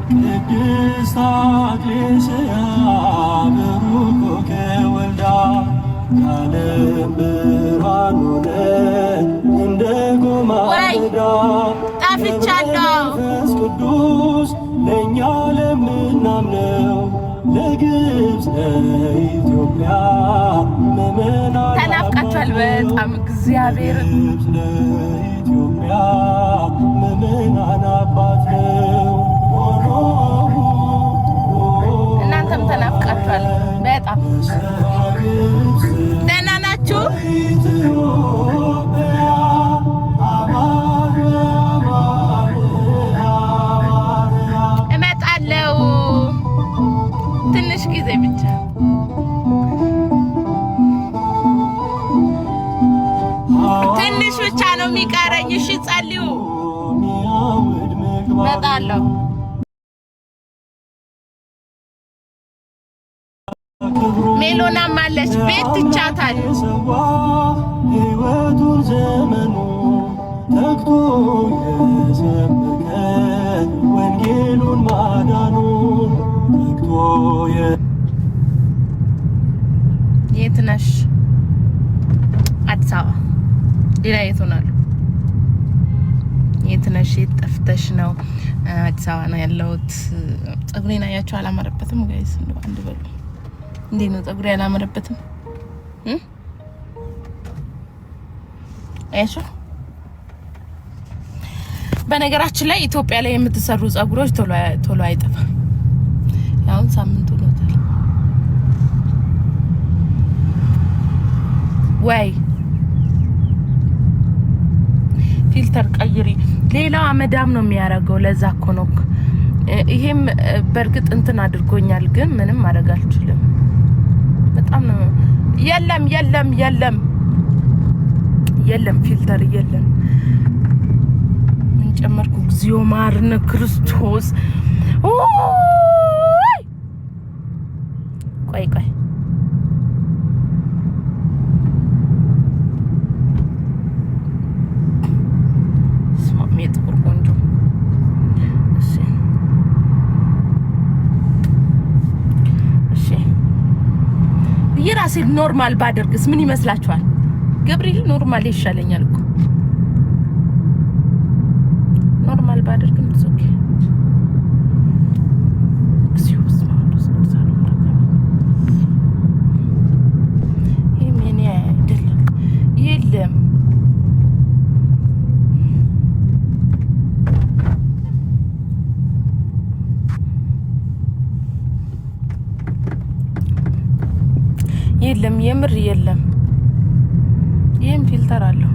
ቅድስት አግሌስያ ብሩክ ወልዳ ዓለም ብርሃን ሆነ እንደ ጎማዳ ጠፍቻለሁ። መንፈስ ቅዱስ ለእኛ ለምናምነው ለግብፅ ለኢትዮጵያ ምእመናን ተናፍቃችኋል በጣም እግዚአብሔር ለኢትዮጵያ ምእመናን አባት ነው። እናንተም ተናፍቃችኋል በጣም። ደህና ናችሁ? እመጣለሁ ትንሽ ጊዜ ብቻ። ትንሽ ብቻ ነው የሚቀረኝ። እሺ ጸልዩ። እመጣለሁ። ሜሎናም አለች ቤት ትቻታል። ሕይወቱን ዘመኑ ተግቶ የሰበከ ወንጌሉን ማዳኑን ተግቶ የት ነሽ? አዲስ አበባ። ሌላ የት ሆናለሁ? የት ነሽ? የት ጠፍተሽ ነው? አዲስ አበባ ነው ያለሁት። ፀጉሬን አያችሁ? አላማረበትም ጋይስ። እንደው አንድ በሉ። እንዴት ነው ፀጉሬ አላማረበትም? አያችሁ? በነገራችን ላይ ኢትዮጵያ ላይ የምትሰሩ ፀጉሮች ቶሎ አይጠፋም። አሁን ሳምንቱ ነው ወይ ፊልተር ቀይሪ። ሌላው አመዳም ነው የሚያረጋው። ለዛ እኮ ነው። ይሄም በርግጥ እንትን አድርጎኛል፣ ግን ምንም ማድረግ አልችልም። በጣም ነው የለም ፊልተር የለም። ምን ጨመርኩ? እግዚኦ ማርነ ክርስቶስ። ቆይ ጥቁር ቆንጆ። እሺ የራሴ ኖርማል ባደርግስ ምን ይመስላችኋል? ገብርኤል ኖርማል ይሻለኛል እኮ ኖርማል ባደርግም ኦኬ። የለም የለም የምር የለም። ይሄም ፊልተር አለው።